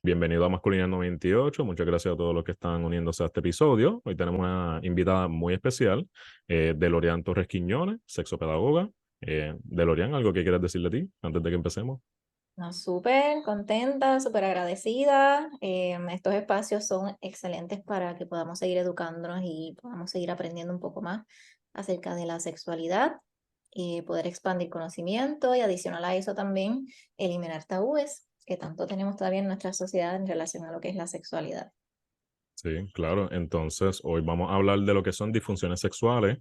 Bienvenido a Masculinidad 98. Muchas gracias a todos los que están uniéndose a este episodio. Hoy tenemos una invitada muy especial, Delorian Torres Quiñones, sexopedagoga. Delorian, ¿algo que quieras decirle a ti antes de que empecemos? No, súper contenta, súper agradecida. Estos espacios son excelentes para que podamos seguir educándonos y podamos seguir aprendiendo un poco más acerca de la sexualidad, poder expandir conocimiento y adicional a eso también eliminar tabúes que tanto tenemos todavía en nuestra sociedad en relación a lo que es la sexualidad. Sí, claro. Entonces, hoy vamos a hablar de lo que son disfunciones sexuales,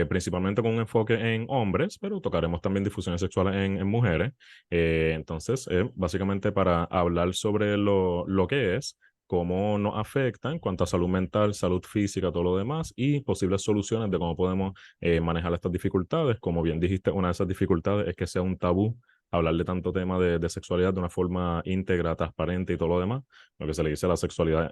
principalmente con un enfoque en hombres, pero tocaremos también disfunciones sexuales en mujeres. Entonces, básicamente para hablar sobre lo que es, cómo nos afecta en cuanto a salud mental, salud física, todo lo demás, y posibles soluciones de cómo podemos manejar estas dificultades. Como bien dijiste, una de esas dificultades es que sea un tabú hablar de tanto tema de sexualidad de una forma íntegra, transparente y todo lo demás, lo que se le dice a la sexualidad,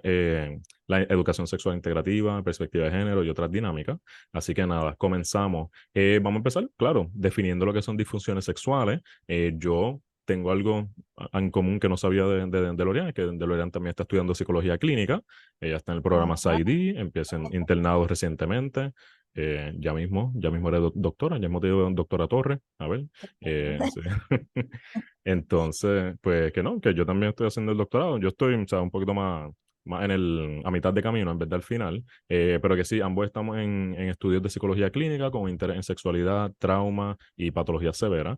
la educación sexual integrativa, perspectiva de género y otras dinámicas. Así que nada, comenzamos. Vamos a empezar, claro, definiendo lo que son disfunciones sexuales. Yo tengo algo en común que no sabía de Lorian, que de Lorian también está estudiando psicología clínica. Ella está en el programa PsyD, empieza en internado recientemente. Ya mismo era doctora, ya hemos tenido doctora Torres, a ver. Sí. Entonces, pues que no, que yo también estoy haciendo el doctorado. Yo estoy, o sea, un poquito más a mitad de camino en vez del final, pero que sí, ambos estamos en estudios de psicología clínica con interés en sexualidad, trauma y patología severa.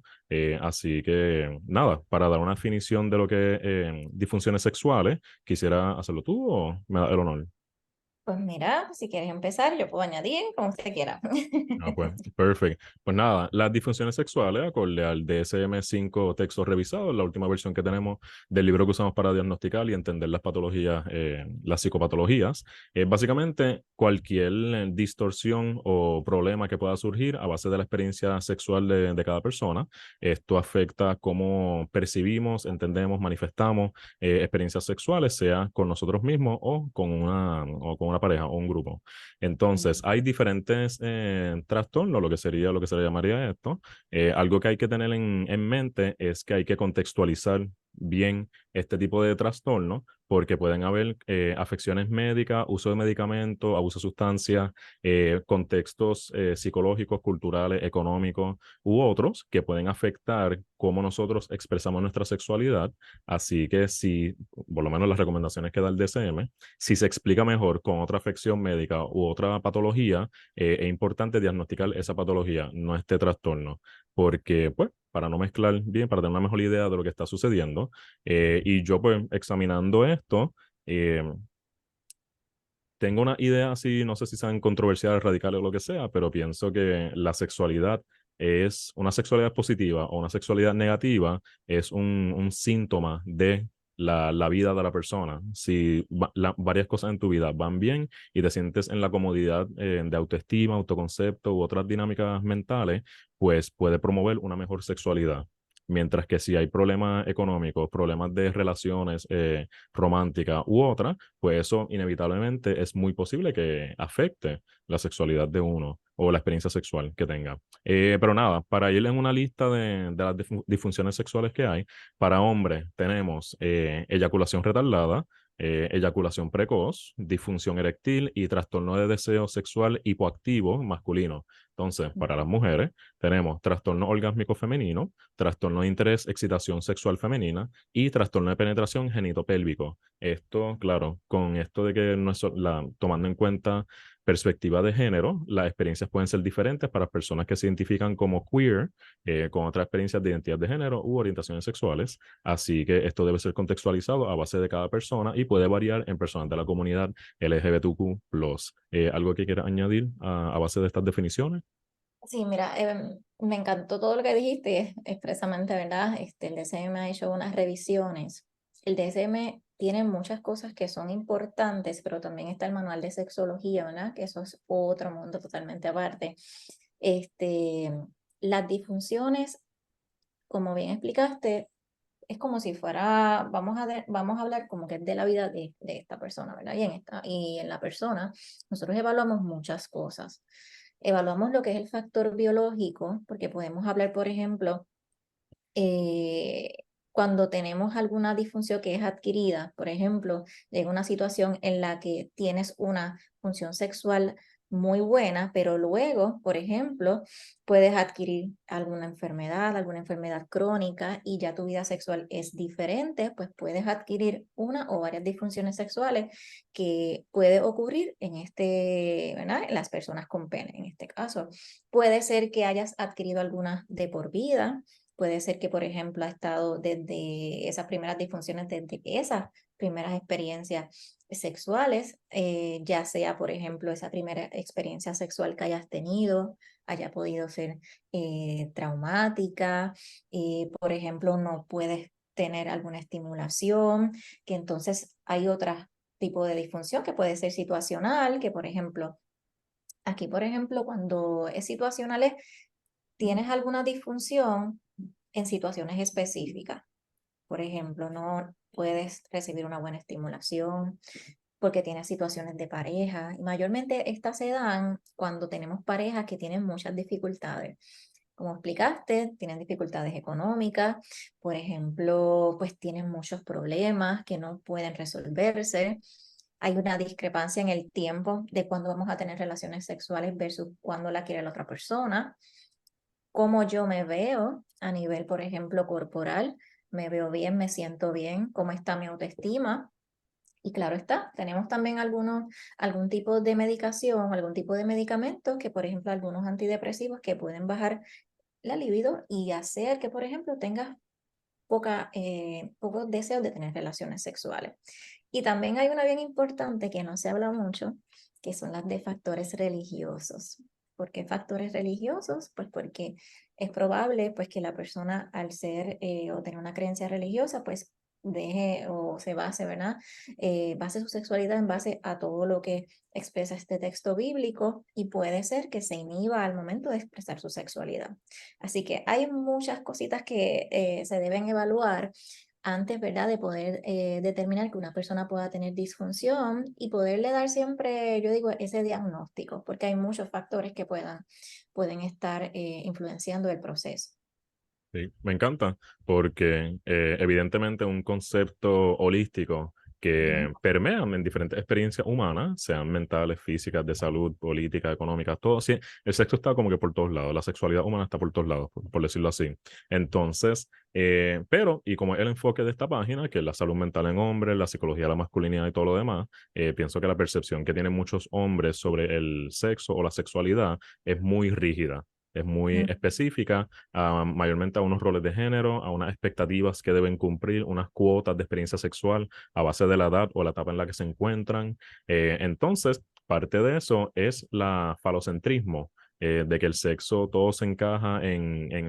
Así que nada, para dar una definición de lo que es disfunciones sexuales, quisiera hacerlo tú o me da el honor. Pues mira, si quieres empezar, yo puedo añadir como usted quiera. Ah, pues, perfecto. Pues nada, las disfunciones sexuales, acorde al DSM-5 texto revisado, la última versión que tenemos del libro que usamos para diagnosticar y entender las patologías, las psicopatologías, es básicamente cualquier distorsión o problema que pueda surgir a base de la experiencia sexual de cada persona. Esto afecta cómo percibimos, entendemos, manifestamos experiencias sexuales, sea con nosotros mismos o con una pareja o un grupo. Entonces, hay diferentes trastornos, lo que se le llamaría esto. Algo que hay que tener en mente es que hay que contextualizar bien este tipo de trastornos porque pueden haber afecciones médicas, uso de medicamentos, abuso de sustancias, contextos psicológicos, culturales, económicos u otros que pueden afectar cómo nosotros expresamos nuestra sexualidad. Así que si, por lo menos las recomendaciones que da el DSM, si se explica mejor con otra afección médica u otra patología, es importante diagnosticar esa patología, no este trastorno, porque, pues, para no mezclar bien, para tener una mejor idea de lo que está sucediendo. Y yo, pues, examinando esto, eh, tengo una idea así, no sé si sean controversiales, radicales o lo que sea, pero pienso que la sexualidad es una sexualidad positiva o una sexualidad negativa, es un síntoma de la vida de la persona. Si varias cosas en tu vida van bien y te sientes en la comodidad de autoestima, autoconcepto u otras dinámicas mentales, pues puede promover una mejor sexualidad. Mientras que si hay problemas económicos, problemas de relaciones románticas u otras, pues eso inevitablemente es muy posible que afecte la sexualidad de uno o la experiencia sexual que tenga. Pero nada, para ir en una lista de las disfunciones sexuales que hay, para hombres tenemos eyaculación retardada, eyaculación precoz, disfunción eréctil y trastorno de deseo sexual hipoactivo masculino. Entonces, para las mujeres tenemos trastorno orgásmico femenino, trastorno de interés, excitación sexual femenina y trastorno de penetración genitopélvico. Esto, claro, con esto de que no es tomando en cuenta perspectiva de género, las experiencias pueden ser diferentes para personas que se identifican como queer, con otras experiencias de identidad de género u orientaciones sexuales. Así que esto debe ser contextualizado a base de cada persona y puede variar en personas de la comunidad LGBTQ+. ¿Algo que quieras añadir a base de estas definiciones? Sí, mira, me encantó todo lo que dijiste expresamente, ¿verdad? El DSM ha hecho unas revisiones. El DSM tiene muchas cosas que son importantes, pero también está el manual de sexología, ¿verdad? Que eso es otro mundo totalmente aparte. Este, las disfunciones, como bien explicaste, es como si fuera, vamos a hablar como que es de la vida de esta persona, ¿verdad? Y en la persona, nosotros evaluamos muchas cosas. Evaluamos lo que es el factor biológico, porque podemos hablar, por ejemplo, eh, cuando tenemos alguna disfunción que es adquirida, por ejemplo, llega una situación en la que tienes una función sexual muy buena, pero luego, por ejemplo, puedes adquirir alguna enfermedad crónica y ya tu vida sexual es diferente, pues puedes adquirir una o varias disfunciones sexuales que puede ocurrir en ¿verdad? En las personas con pene, en este caso. Puede ser que hayas adquirido algunas de por vida, puede ser que, por ejemplo, ha estado desde esas primeras disfunciones, desde esas primeras experiencias sexuales, ya sea, por ejemplo, esa primera experiencia sexual que hayas tenido, haya podido ser traumática, por ejemplo, no puedes tener alguna estimulación, que entonces hay otro tipo de disfunción que puede ser situacional, que por ejemplo, aquí por ejemplo, cuando es situacional tienes alguna disfunción en situaciones específicas. Por ejemplo, no puedes recibir una buena estimulación porque tienes situaciones de pareja. Y mayormente estas se dan cuando tenemos parejas que tienen muchas dificultades. Como explicaste, tienen dificultades económicas, por ejemplo, pues tienen muchos problemas que no pueden resolverse. Hay una discrepancia en el tiempo de cuándo vamos a tener relaciones sexuales versus cuándo la quiere la otra persona. Cómo yo me veo a nivel, por ejemplo, corporal, me veo bien, me siento bien, cómo está mi autoestima. Y claro está, tenemos también algún tipo de medicación, algún tipo de medicamentos que, por ejemplo, algunos antidepresivos que pueden bajar la libido y hacer que, por ejemplo, tengas pocos deseos de tener relaciones sexuales. Y también hay una bien importante que no se habla mucho, que son las de factores religiosos. ¿Por qué factores religiosos? Pues porque es probable pues, que la persona al ser o tener una creencia religiosa, pues deje o se base, ¿verdad? Base su sexualidad en base a todo lo que expresa este texto bíblico y puede ser que se inhiba al momento de expresar su sexualidad. Así que hay muchas cositas que se deben evaluar antes, ¿verdad?, de poder determinar que una persona pueda tener disfunción y poderle dar siempre, yo digo, ese diagnóstico, porque hay muchos factores que pueden estar influenciando el proceso. Sí, me encanta porque evidentemente un concepto holístico Ujú, que permea en diferentes experiencias humanas, sean mentales, físicas, de salud, políticas, económicas, todo. Sí, el sexo está como que por todos lados, la sexualidad humana está por todos lados, por decirlo así. Entonces, pero, y como el enfoque de esta página, que es la salud mental en hombres, la psicología de la masculinidad y todo lo demás, pienso que la percepción que tienen muchos hombres sobre el sexo o la sexualidad es muy rígida. Es muy ujú. específica mayormente a unos roles de género, a unas expectativas que deben cumplir, unas cuotas de experiencia sexual a base de la edad o la etapa en la que se encuentran. Entonces, parte de eso es la falocentrismo, de que el sexo todo se encaja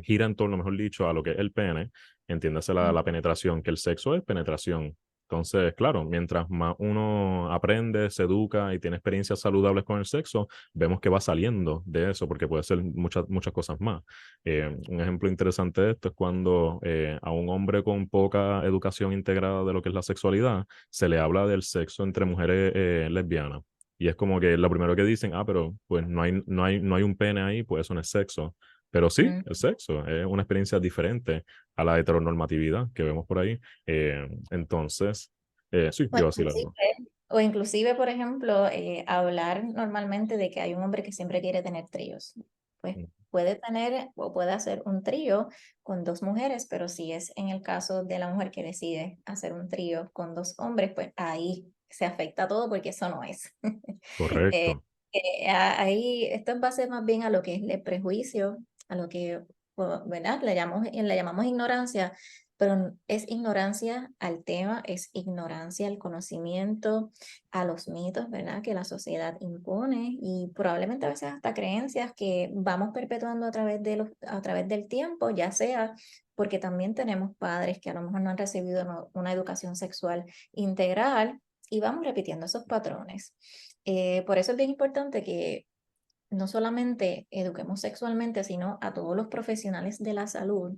gira en torno, mejor dicho, a lo que es el pene, entiéndase la penetración, que el sexo es penetración. Entonces, claro, mientras más uno aprende, se educa y tiene experiencias saludables con el sexo, vemos que va saliendo de eso, porque puede ser muchas cosas más. Un ejemplo interesante de esto es cuando a un hombre con poca educación integrada de lo que es la sexualidad, se le habla del sexo entre mujeres lesbianas. Y es como que lo primero que dicen, pero pues no hay un pene ahí, pues eso no es sexo. Pero sí, Mm. es sexo, es una experiencia diferente a la heteronormatividad que vemos por ahí. Entonces, sí, O iba a decir inclusive, algo. o inclusive, por ejemplo, hablar normalmente de que hay un hombre que siempre quiere tener tríos. Pues Mm, puede tener o puede hacer un trío con dos mujeres, pero si es en el caso de la mujer que decide hacer un trío con dos hombres, pues ahí se afecta todo porque eso no es. Eh, correcto. ahí esto es base más bien a lo que es el prejuicio, a lo que, ¿verdad? Le llamamos ignorancia, pero es ignorancia al tema, es ignorancia al conocimiento, a los mitos, ¿verdad? Que la sociedad impone y probablemente a veces hasta creencias que vamos perpetuando a través del tiempo, ya sea porque también tenemos padres que a lo mejor no han recibido una educación sexual integral y vamos repitiendo esos patrones. Por eso es bien importante que no solamente eduquemos sexualmente, sino a todos los profesionales de la salud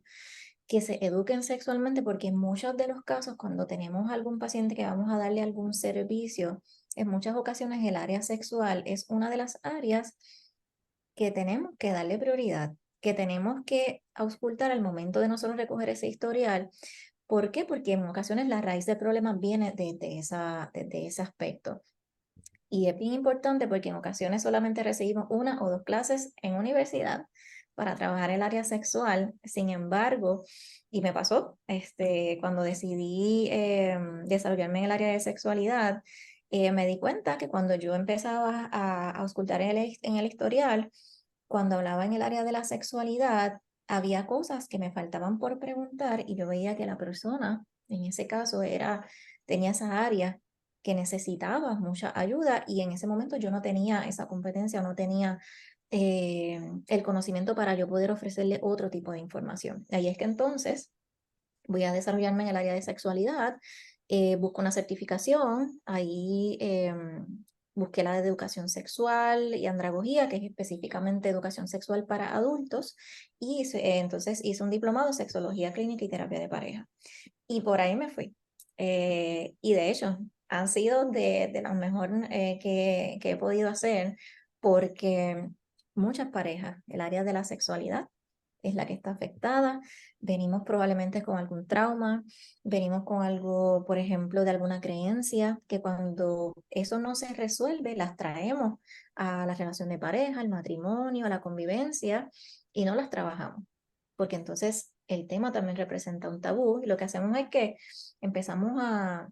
que se eduquen sexualmente, porque en muchos de los casos, cuando tenemos algún paciente que vamos a darle algún servicio, en muchas ocasiones el área sexual es una de las áreas que tenemos que darle prioridad, que tenemos que auscultar al momento de nosotros recoger ese historial, ¿Por qué? Porque en ocasiones la raíz del problema viene de ese aspecto. Y es bien importante porque en ocasiones solamente recibimos una o dos clases en universidad para trabajar el área sexual. Sin embargo, y me pasó, cuando decidí desarrollarme en el área de sexualidad, me di cuenta que cuando yo empezaba a auscultar en el historial, cuando hablaba en el área de la sexualidad, había cosas que me faltaban por preguntar y yo veía que la persona, en ese caso, tenía esa área que necesitaba mucha ayuda y en ese momento yo no tenía esa competencia, no tenía el conocimiento para yo poder ofrecerle otro tipo de información. Ahí es que entonces voy a desarrollarme en el área de sexualidad, busco una certificación, ahí busqué la de educación sexual y andragogía, que es específicamente educación sexual para adultos, y entonces hice un diplomado de sexología clínica y terapia de pareja. Y por ahí me fui. Y de hecho, han sido de las mejores que he podido hacer porque muchas parejas, el área de la sexualidad es la que está afectada. Venimos probablemente con algún trauma, venimos con algo, por ejemplo, de alguna creencia, que cuando eso no se resuelve, las traemos a la relación de pareja, al matrimonio, a la convivencia y no las trabajamos. Porque entonces el tema también representa un tabú y lo que hacemos es que empezamos a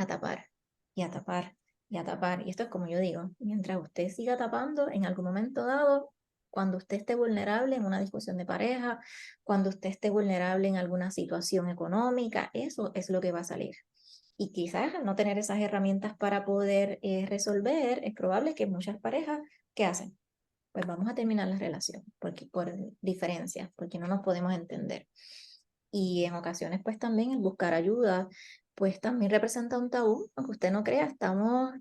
tapar y a tapar y a tapar. Y esto es como yo digo, mientras usted siga tapando, en algún momento dado, cuando usted esté vulnerable en una discusión de pareja, cuando usted esté vulnerable en alguna situación económica, eso es lo que va a salir. Y quizás al no tener esas herramientas para poder resolver, es probable que muchas parejas, ¿qué hacen? Pues vamos a terminar la relación, porque por diferencias, porque no nos podemos entender. Y en ocasiones, pues también el buscar ayuda, pues también representa un tabú, aunque usted no crea, estamos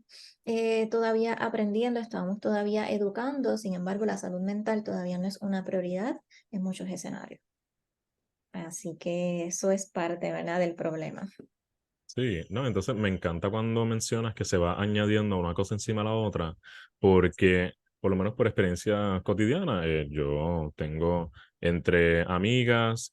todavía aprendiendo, estamos todavía educando, sin embargo, la salud mental todavía no es una prioridad en muchos escenarios. Así que eso es parte, ¿verdad?, del problema. Sí, no, entonces me encanta cuando mencionas que se va añadiendo una cosa encima de la otra, porque por lo menos por experiencia cotidiana, yo tengo entre amigas,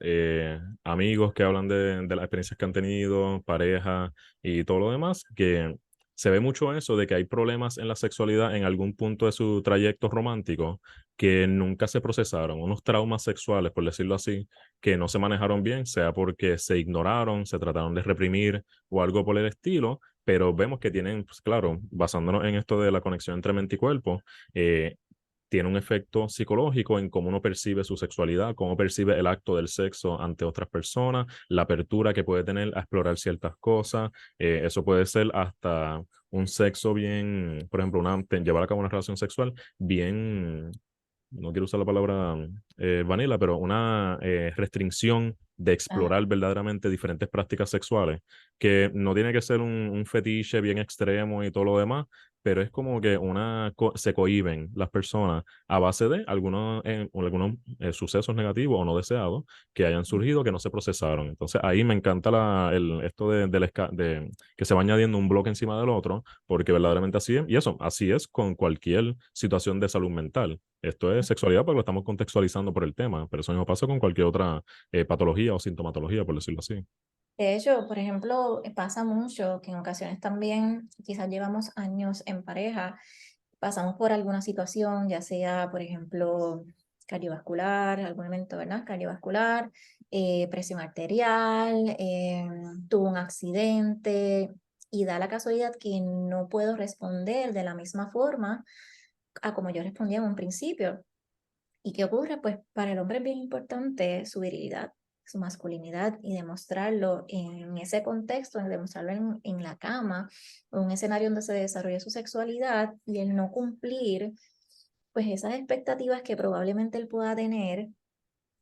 amigos que hablan de las experiencias que han tenido, pareja y todo lo demás, que se ve mucho eso de que hay problemas en la sexualidad en algún punto de su trayecto romántico que nunca se procesaron, unos traumas sexuales, por decirlo así, que no se manejaron bien, sea porque se ignoraron, se trataron de reprimir o algo por el estilo, pero vemos que tienen, pues claro, basándonos en esto de la conexión entre mente y cuerpo, tiene un efecto psicológico en cómo uno percibe su sexualidad, cómo percibe el acto del sexo ante otras personas, la apertura que puede tener a explorar ciertas cosas. Eso puede ser hasta un sexo bien, por ejemplo, llevar a cabo una relación sexual bien, no quiero usar la palabra vanilla, pero una restricción de Ajá. explorar verdaderamente diferentes prácticas sexuales, que no tiene que ser un fetiche bien extremo y todo lo demás, pero es como que se cohíben las personas a base de algunos sucesos negativos o no deseados que hayan surgido que no se procesaron. Entonces ahí me encanta esto de que se va añadiendo un bloque encima del otro, porque verdaderamente así es, y eso, así es con cualquier situación de salud mental. Esto es sexualidad porque lo estamos contextualizando por el tema, pero eso mismo pasa con cualquier otra patología o sintomatología, por decirlo así. De hecho, por ejemplo, pasa mucho que en ocasiones también, quizás llevamos años en pareja, pasamos por alguna situación, ya sea, por ejemplo, cardiovascular, algún evento, ¿verdad? Cardiovascular, presión arterial, tuvo un accidente y da la casualidad que no puedo responder de la misma forma a como yo respondía en un principio. ¿Y qué ocurre? Pues para el hombre es bien importante su virilidad, su masculinidad y demostrarlo en ese contexto, en demostrarlo en la cama o en un escenario donde se desarrolla su sexualidad y el no cumplir pues esas expectativas que probablemente él pueda tener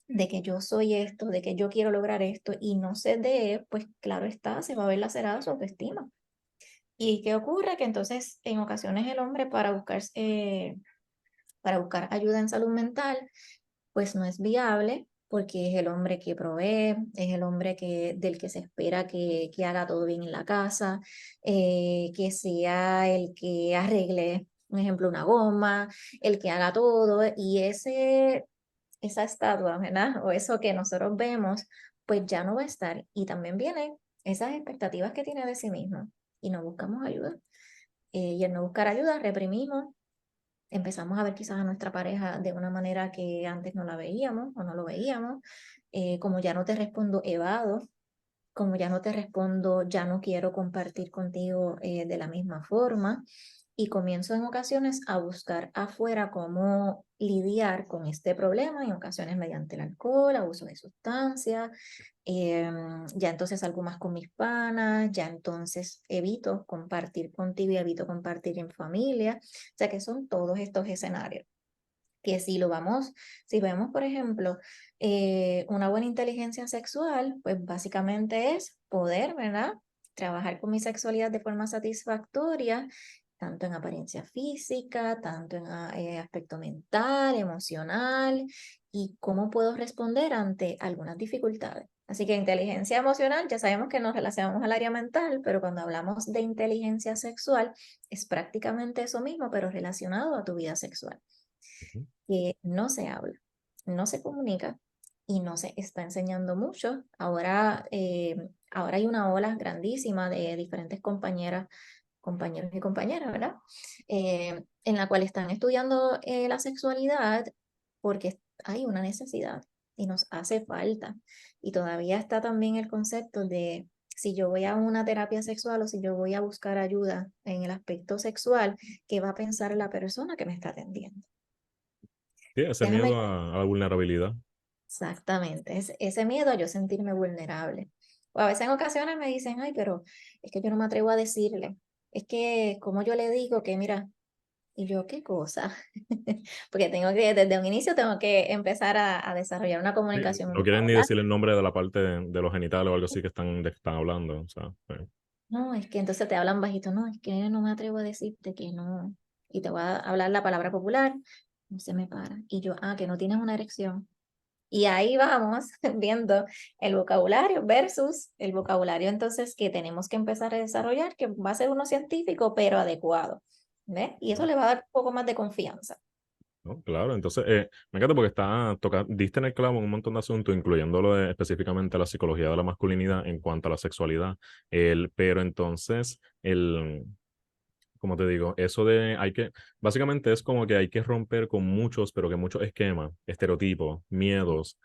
de que yo soy esto, de que yo quiero lograr esto y no se dé, pues claro está, se va a ver lacerada su autoestima. ¿Y qué ocurre? Que entonces en ocasiones el hombre para buscar ayuda en salud mental, pues no es viable porque es el hombre que provee, es el hombre del que se espera que haga todo bien en la casa, que sea el que arregle, un ejemplo, una goma, el que haga todo, y esa estatua, ¿verdad? O eso que nosotros vemos pues ya no va a estar. Y también vienen esas expectativas que tiene de sí mismo y no buscamos ayuda. Y al no buscar ayuda, reprimimos, empezamos a ver quizás a nuestra pareja de una manera que antes no la veíamos o no lo veíamos. Como ya no te respondo, evado. Como ya no te respondo, ya no quiero compartir contigo de la misma forma. Y comienzo en ocasiones a buscar afuera cómo lidiar con este problema, en ocasiones mediante el alcohol, abuso de sustancias, ya entonces salgo más con mis panas, ya entonces evito compartir contigo y evito compartir en familia. O sea que son todos estos escenarios que si vemos, por ejemplo, una buena inteligencia sexual, pues básicamente es poder, ¿verdad? Trabajar con mi sexualidad de forma satisfactoria, tanto en apariencia física, tanto en aspecto mental, emocional, y cómo puedo responder ante algunas dificultades. Así que inteligencia emocional, ya sabemos que nos relacionamos al área mental, pero cuando hablamos de inteligencia sexual, es prácticamente eso mismo, pero relacionado a tu vida sexual Ujú. que no se habla, no se comunica y no se está enseñando mucho. Ahora hay una ola grandísima de diferentes compañeras, compañeros y compañeras, ¿verdad? En la cual están estudiando la sexualidad porque hay una necesidad y nos hace falta. Y todavía está también el concepto de si yo voy a una terapia sexual o si yo voy a buscar ayuda en el aspecto sexual, ¿qué va a pensar la persona que me está atendiendo? Sí, ese Déjame, miedo a la vulnerabilidad. exactamente, ese miedo a yo sentirme vulnerable. O a veces en ocasiones me dicen, ay, pero es que yo no me atrevo a decirle. Es que, como yo le digo que, mira, y yo, ¿qué cosa? Porque desde un inicio tengo que empezar a desarrollar una Sí, comunicación no no quieren ni verbal. decir el nombre de la parte de los genitales o algo así que están hablando. O sea, No, es que entonces te hablan bajito, no, es que no me atrevo a decirte que no. Y te voy a hablar la palabra popular, no se me para. Y yo, que no tienes una erección. Y ahí vamos viendo el vocabulario versus el vocabulario entonces que tenemos que empezar a desarrollar, que va a ser uno científico, pero adecuado. ¿Ves? Y eso le va a dar un poco más de confianza. ¿no? Claro, entonces me encanta porque diste en el clavo en un montón de asuntos, incluyendo específicamente la psicología de la masculinidad en cuanto a la sexualidad. Pero entonces, como te digo, eso básicamente es como que hay que romper con muchos, pero que muchos esquemas, estereotipos, miedos,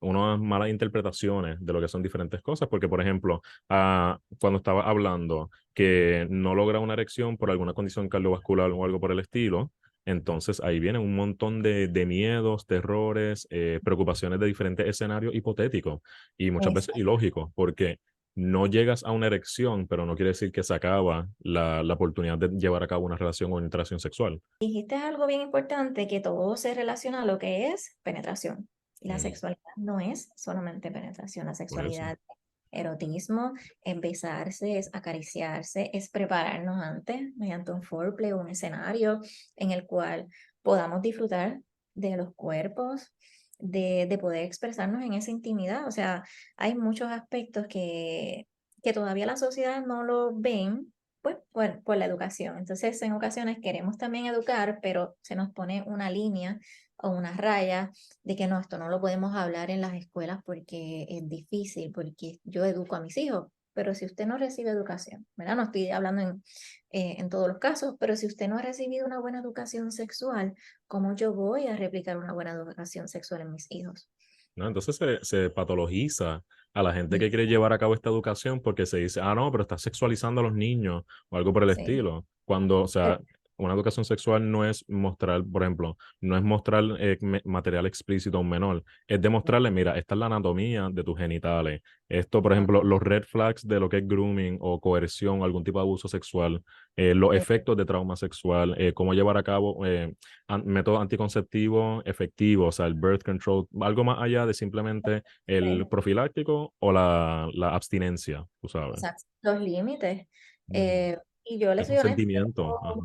unas malas interpretaciones de lo que son diferentes cosas, porque por ejemplo, cuando estaba hablando que no logra una erección por alguna condición cardiovascular o algo por el estilo, entonces ahí vienen un montón de miedos, terrores, preocupaciones de diferentes escenarios hipotéticos y muchas veces Exacto. ilógicos, porque no llegas a una erección, pero no quiere decir que se acaba la oportunidad de llevar a cabo una relación o una interacción sexual. Dijiste algo bien importante, que todo se relaciona a lo que es penetración. Y la Mm, sexualidad no es solamente penetración, la por eso. sexualidad erotismo, es besarse, es acariciarse, es prepararnos antes mediante un foreplay o un escenario en el cual podamos disfrutar de los cuerpos, de poder expresarnos en esa intimidad. O sea, hay muchos aspectos que todavía la sociedad no lo ven. Pues por la educación. Entonces, en ocasiones queremos también educar, pero se nos pone una línea o una raya de que no, esto no lo podemos hablar en las escuelas porque es difícil, porque yo educo a mis hijos, pero si usted no recibe educación, ¿verdad? No estoy hablando en todos los casos, pero si usted no ha recibido una buena educación sexual, ¿cómo yo voy a replicar una buena educación sexual en mis hijos? ¿No? Entonces se patologiza a la gente que quiere llevar a cabo esta educación porque se dice, no, pero estás sexualizando a los niños o algo por el Sí. estilo. Cuando, o sea, una educación sexual no es mostrar, por ejemplo, no es mostrar material explícito a un menor, es demostrarle, mira, esta es la anatomía de tus genitales. Esto, por ejemplo, los red flags de lo que es grooming o coerción o algún tipo de abuso sexual, los efectos de trauma sexual, cómo llevar a cabo métodos anticonceptivos efectivos, o sea, el birth control, algo más allá de simplemente el profiláctico o la abstinencia, tú sabes. Exacto, los límites. Ujú. Y yo le El soy honesta, consentimiento. Ajá.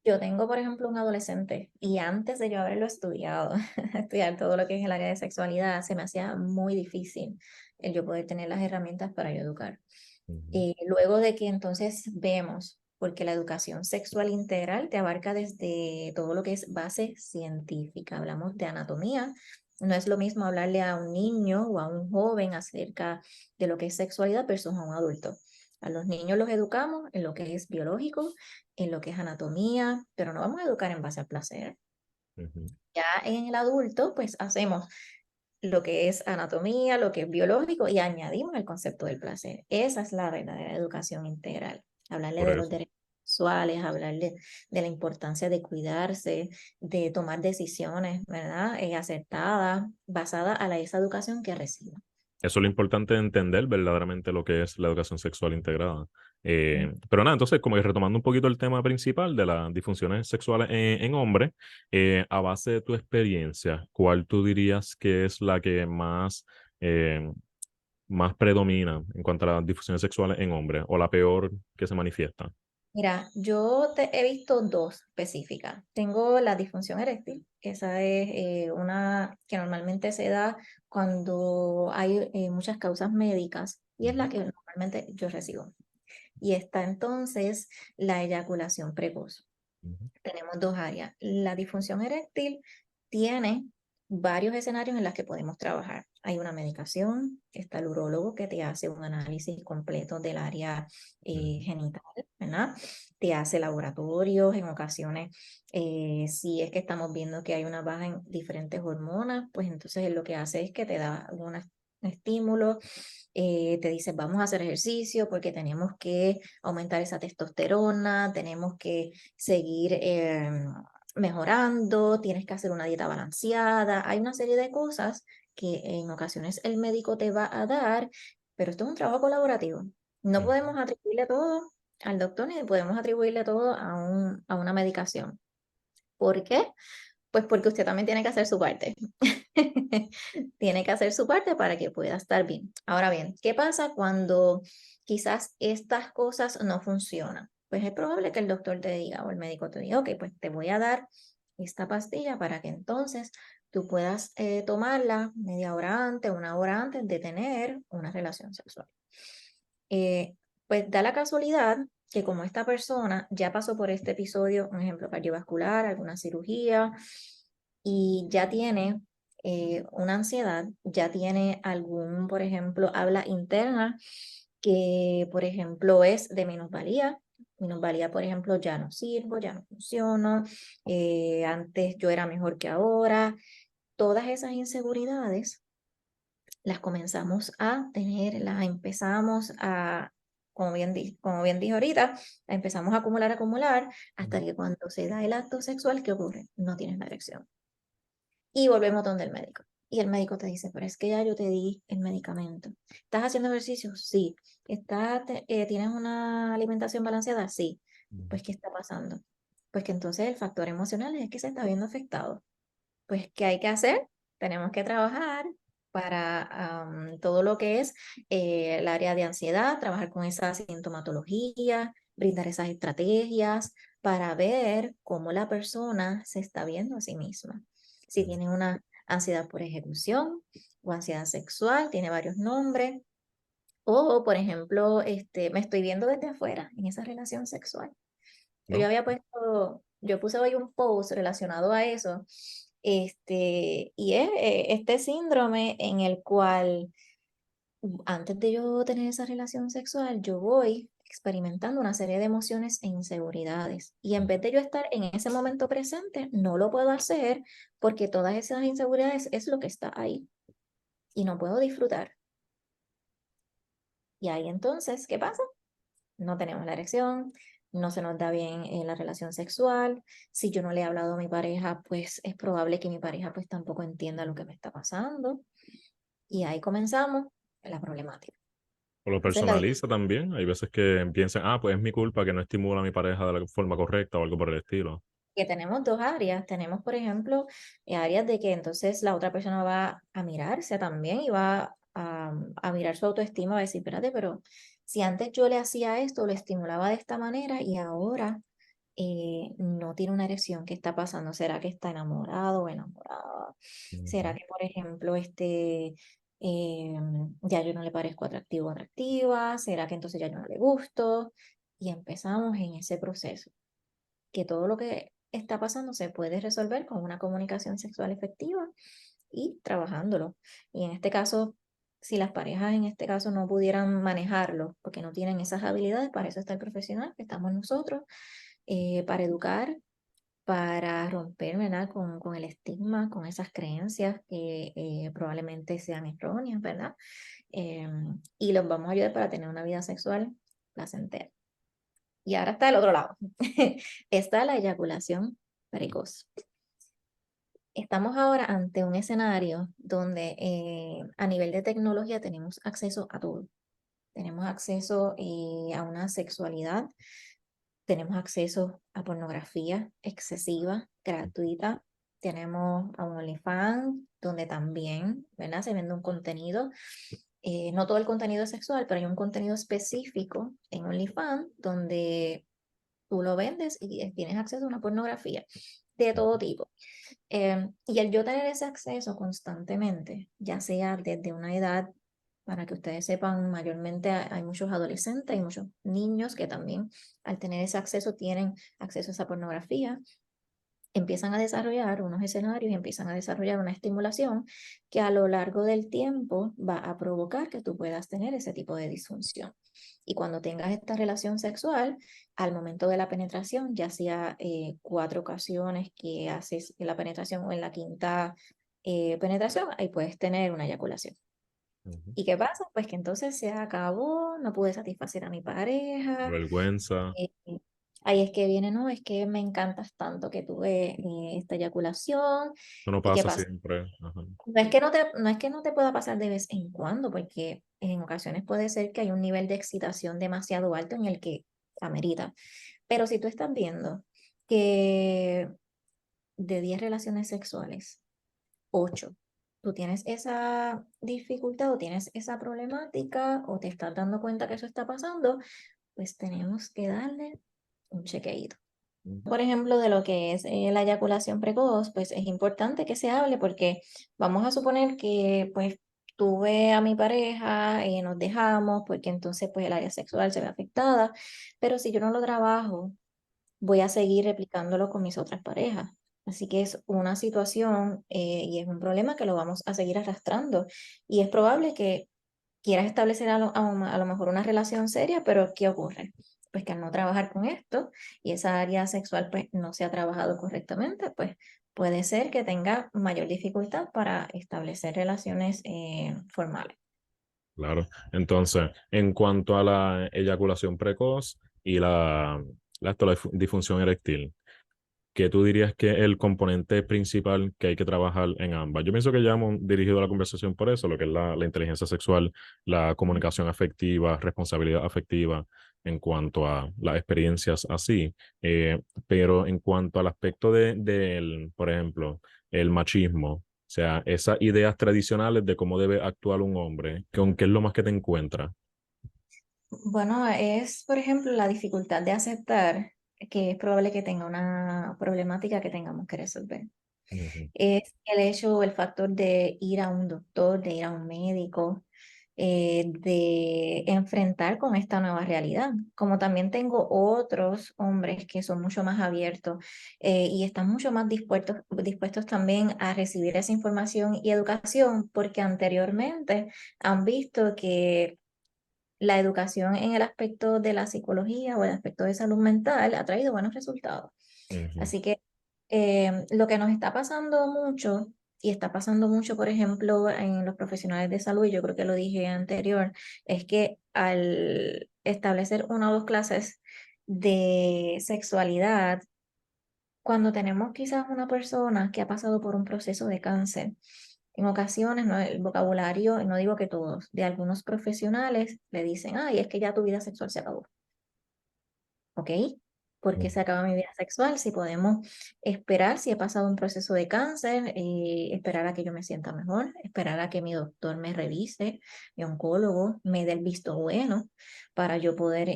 yo tengo, por ejemplo, un adolescente y antes de yo haberlo estudiado, estudiar todo lo que es el área de sexualidad, se me hacía muy difícil el yo poder tener las herramientas para yo educar. Ujú. Luego de que entonces vemos, porque la educación sexual integral te abarca desde todo lo que es base científica, hablamos de anatomía, No es lo mismo hablarle a un niño o a un joven acerca de lo que es sexualidad versus a un adulto. A los niños los educamos en lo que es biológico, en lo que es anatomía, pero no vamos a educar en base al placer. Ujú. Ya en el adulto, pues hacemos lo que es anatomía, lo que es biológico y añadimos el concepto del placer. Esa es la verdadera educación integral. Hablarle Por de los eso. derechos sexuales, hablarle de la importancia de cuidarse, de tomar decisiones, ¿verdad? Acertadas, basadas a esa educación que reciba. Eso es lo importante de entender verdaderamente lo que es la educación sexual integrada. Pero nada, entonces, como que retomando un poquito el tema principal de las disfunciones sexuales en hombres, a base de tu experiencia, ¿cuál tú dirías que es la que eh, más predomina en cuanto a las disfunciones sexuales en hombres o la peor que se manifiesta? Mira, yo he visto dos específicas. Tengo la disfunción eréctil, que esa es una que normalmente se da cuando hay muchas causas médicas y es Ujú, la que normalmente yo recibo. Y está entonces la eyaculación precoz. ujú, Tenemos dos áreas. La disfunción eréctil tiene varios escenarios en los que podemos trabajar. Hay una medicación, está el urólogo que te hace un análisis completo del área ujú, genital, ¿verdad? Te hace laboratorios en ocasiones. Si es que estamos viendo que hay una baja en diferentes hormonas, pues entonces él lo que hace es que te da algunos estímulos, te dice vamos a hacer ejercicio porque tenemos que aumentar esa testosterona, tenemos que seguir mejorando, tienes que hacer una dieta balanceada, hay una serie de cosas que en ocasiones el médico te va a dar, pero esto es un trabajo colaborativo. No ujú. podemos atribuirle todo al doctor ni podemos atribuirle todo a una medicación. ¿Por qué? Pues porque usted también tiene que hacer su parte. Tiene que hacer su parte para que pueda estar bien. Ahora bien, ¿qué pasa cuando quizás estas cosas no funcionan? Pues es probable que el doctor te diga o el médico te diga, ok, pues te voy a dar esta pastilla para que entonces tú puedas tomarla media hora antes, una hora antes de tener una relación sexual. Eh, pues da la casualidad que como esta persona ya pasó por este episodio, un ejemplo cardiovascular, alguna cirugía, y ya tiene una ansiedad, ya tiene algún, por ejemplo, habla interna que, por ejemplo, es de minusvalía. Minusvalía, por ejemplo, ya no sirvo, ya no funciono, antes yo era mejor que ahora. Todas esas inseguridades las comenzamos a tener, las empezamos a, como bien dije ahorita, la empezamos a acumular, hasta que cuando se da el acto sexual, ¿qué ocurre? No tienes la erección. Y volvemos donde el médico. Y el médico te dice, pero es que ya yo te di el medicamento. ¿Estás haciendo ejercicio? Sí. ¿Tienes una alimentación balanceada? Sí. Ujú. Pues, ¿qué está pasando? Pues que entonces el factor emocional es que se está viendo afectado. Pues, ¿qué hay que hacer? Tenemos que trabajar para todo lo que es el área de ansiedad, trabajar con esa sintomatología, brindar esas estrategias para ver cómo la persona se está viendo a sí misma. Si tiene una ansiedad por ejecución o ansiedad sexual, tiene varios nombres. O, por ejemplo, me estoy viendo desde afuera en esa relación sexual. ¿No? Yo puse hoy un post relacionado a eso, y es este síndrome en el cual antes de yo tener esa relación sexual, yo voy experimentando una serie de emociones e inseguridades. Y en vez de yo estar en ese momento presente, no lo puedo hacer porque todas esas inseguridades es lo que está ahí y no puedo disfrutar. Y ahí entonces, ¿qué pasa? No tenemos la erección, no se nos da bien la relación sexual. Si yo no le he hablado a mi pareja, pues es probable que mi pareja pues tampoco entienda lo que me está pasando. Y ahí comenzamos la problemática. O lo Esa es la personaliza también. Hay veces que piensan, ah, pues es mi culpa que no estimula a mi pareja de la forma correcta o algo por el estilo. que tenemos dos áreas. Tenemos, por ejemplo, áreas de que entonces la otra persona va a mirarse también y va a mirar su autoestima, va a decir, espérate, pero si antes yo le hacía esto, lo estimulaba de esta manera y ahora no tiene una erección, ¿qué está pasando? ¿Será que está enamorado o enamorada? ¿Será Ujú. que, por ejemplo, ya yo no le parezco atractivo o atractiva? ¿Será que entonces ya yo no le gusto? Y empezamos en ese proceso que todo lo que está pasando se puede resolver con una comunicación sexual efectiva y trabajándolo. Y en este caso, si las parejas en este caso no pudieran manejarlo porque no tienen esas habilidades, para eso está el profesional, que estamos nosotros, para educar, para romper, ¿verdad? Con el estigma, con esas creencias que probablemente sean erróneas, ¿verdad? Y los vamos a ayudar para tener una vida sexual placentera. Y ahora está el otro lado. Está la eyaculación precoz. Estamos ahora ante un escenario donde a nivel de tecnología tenemos acceso a todo. Tenemos acceso a una sexualidad, tenemos acceso a pornografía excesiva, gratuita. Tenemos a un OnlyFans, donde también, ¿verdad? Se vende un contenido. No todo el contenido es sexual, pero hay un contenido específico en OnlyFans donde tú lo vendes y tienes acceso a una pornografía de todo tipo. Y el yo tener ese acceso constantemente, ya sea desde una edad, para que ustedes sepan, mayormente hay muchos adolescentes y muchos niños que también al tener ese acceso tienen acceso a esa pornografía, empiezan a desarrollar unos escenarios y empiezan a desarrollar una estimulación que a lo largo del tiempo va a provocar que tú puedas tener ese tipo de disfunción. Y cuando tengas esta relación sexual, al momento de la penetración, ya sea 4 ocasiones que haces la penetración o en la quinta penetración, ahí puedes tener una eyaculación. Ujú. ¿Y qué pasa? Pues que entonces se acabó, no pude satisfacer a mi pareja, Vergüenza. eh, ahí es que viene, no, es que me encantas tanto que tuve esta eyaculación. Eso no ¿Y qué pasa pasa? siempre. Ajá. No es que no te pueda pasar de vez en cuando, porque en ocasiones puede ser que hay un nivel de excitación demasiado alto en el que amerita. Pero si tú estás viendo que de 10 relaciones sexuales, 8, tú tienes esa dificultad o tienes esa problemática o te estás dando cuenta que eso está pasando, pues tenemos que darle un chequeíto. Ujú. Por ejemplo, de lo que es la eyaculación precoz, pues es importante que se hable porque vamos a suponer que pues tuve a mi pareja y nos dejamos porque entonces pues el área sexual se ve afectada, pero si yo no lo trabajo, voy a seguir replicándolo con mis otras parejas. Así que es una situación y es un problema que lo vamos a seguir arrastrando y es probable que quieras establecer a lo mejor una relación seria, pero ¿qué ocurre? Pues que al no trabajar con esto y esa área sexual pues no se ha trabajado correctamente, pues puede ser que tenga mayor dificultad para establecer relaciones formales. Claro. Entonces, en cuanto a la eyaculación precoz y la disfunción eréctil, ¿qué tú dirías que es el componente principal que hay que trabajar en ambas? Yo pienso que ya hemos dirigido la conversación por eso, lo que es la inteligencia sexual, la comunicación afectiva, responsabilidad afectiva en cuanto a las experiencias así. Pero en cuanto al aspecto del, por ejemplo, el machismo, o sea, esas ideas tradicionales de cómo debe actuar un hombre, ¿con qué es lo más que te encuentras? Bueno, es, por ejemplo, la dificultad de aceptar que es probable que tenga una problemática que tengamos que resolver. Ujú, Es el hecho o el factor de ir a un doctor, de ir a un médico, de enfrentar con esta nueva realidad. Como también tengo otros hombres que son mucho más abiertos y están mucho más dispuestos también a recibir esa información y educación porque anteriormente han visto que la educación en el aspecto de la psicología o el aspecto de salud mental ha traído buenos resultados. ujú, Así que lo que nos está pasando mucho, y está pasando mucho, por ejemplo, en los profesionales de salud, y yo creo que lo dije anterior, es que al establecer 1 o 2 clases de sexualidad, cuando tenemos quizás una persona que ha pasado por un proceso de cáncer, en ocasiones, ¿no? El vocabulario, y no digo que todos, de algunos profesionales le dicen, ay, es que ya tu vida sexual se acabó. ¿Ok? ¿Por qué ujú, se acaba mi vida sexual? Si podemos esperar, si he pasado un proceso de cáncer, esperar a que yo me sienta mejor, esperar a que mi doctor me revise, mi oncólogo me dé el visto bueno para yo poder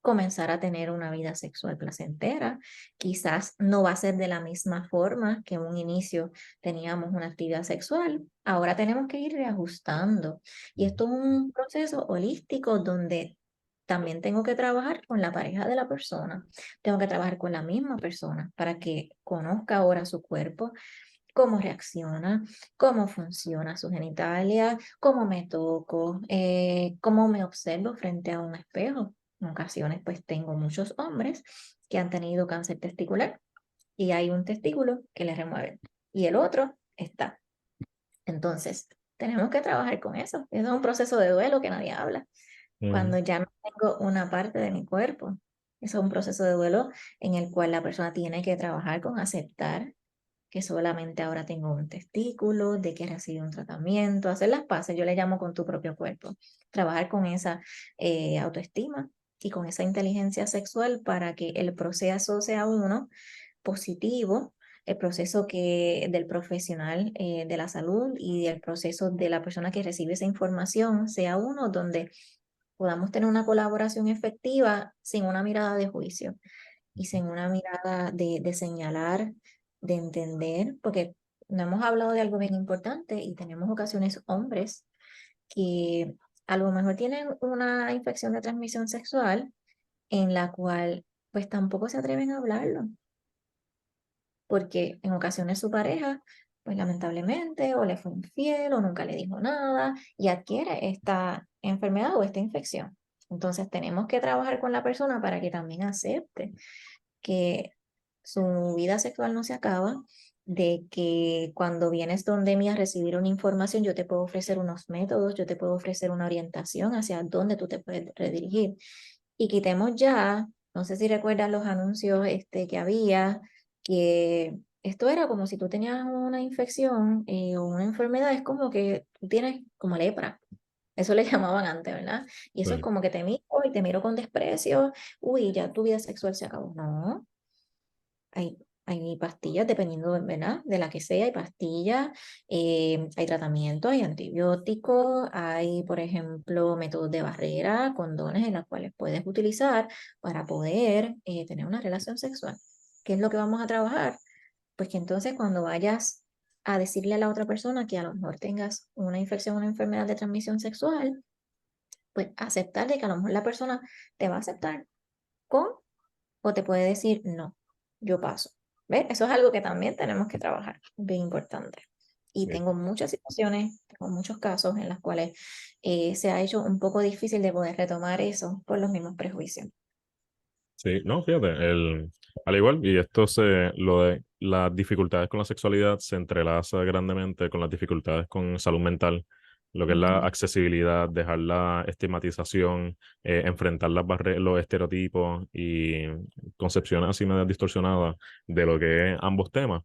comenzar a tener una vida sexual placentera. Quizás no va a ser de la misma forma que en un inicio teníamos una actividad sexual. Ahora tenemos que ir reajustando. Y ujú. esto es un proceso holístico donde también tengo que trabajar con la pareja de la persona, tengo que trabajar con la misma persona para que conozca ahora su cuerpo, cómo reacciona, cómo funciona su genitalia, cómo me toco, cómo me observo frente a un espejo. En ocasiones, pues tengo muchos hombres que han tenido cáncer testicular y hay un testículo que le remueven y el otro está. Entonces, tenemos que trabajar con eso. Eso es un proceso de duelo que nadie habla. Ujú. Cuando ya no tengo una parte de mi cuerpo, eso es un proceso de duelo en el cual la persona tiene que trabajar con aceptar que solamente ahora tengo un testículo, de que recibí un tratamiento, hacer las paces, yo le llamo con tu propio cuerpo, trabajar con esa autoestima y con esa inteligencia sexual para que el proceso sea uno positivo, el proceso del profesional de la salud y el proceso de la persona que recibe esa información sea uno donde podamos tener una colaboración efectiva sin una mirada de juicio y sin una mirada de señalar, de entender, porque no hemos hablado de algo bien importante y tenemos ocasiones hombres que a lo mejor tienen una infección de transmisión sexual en la cual pues tampoco se atreven a hablarlo, porque en ocasiones su pareja pues lamentablemente o le fue infiel o nunca le dijo nada y adquiere esta enfermedad o esta infección. Entonces tenemos que trabajar con la persona para que también acepte que su vida sexual no se acaba, de que cuando vienes donde mí a recibir una información, yo te puedo ofrecer unos métodos, yo te puedo ofrecer una orientación hacia dónde tú te puedes redirigir. Y quitemos ya, no sé si recuerdas los anuncios que había, que esto era como si tú tenías una infección o una enfermedad, es como que tú tienes como lepra. Eso le llamaban antes, ¿verdad? Y eso es Sí, como que te miro y te miro con desprecio, uy, ya tu vida sexual se acabó. No, hay pastillas, dependiendo, ¿verdad? De la que sea, hay pastillas, hay tratamiento, hay antibióticos, hay, por ejemplo, métodos de barrera, condones en los cuales puedes utilizar para poder tener una relación sexual. ¿Qué es lo que vamos a trabajar? Pues que entonces cuando vayas a decirle a la otra persona que a lo mejor tengas una infección, una enfermedad de transmisión sexual, pues aceptar de que a lo mejor la persona te va a aceptar con o te puede decir no, yo paso. ¿Ves? Eso es algo que también tenemos que trabajar, bien importante. Y sí. tengo muchas situaciones, tengo muchos casos en los cuales se ha hecho un poco difícil de poder retomar eso por los mismos prejuicios. Sí, no, fíjate, al igual, y lo de las dificultades con la sexualidad se entrelaza grandemente con las dificultades con salud mental, lo que es la Ujú. accesibilidad, dejar la estigmatización, enfrentar los estereotipos y concepciones así medio distorsionadas de lo que es ambos temas.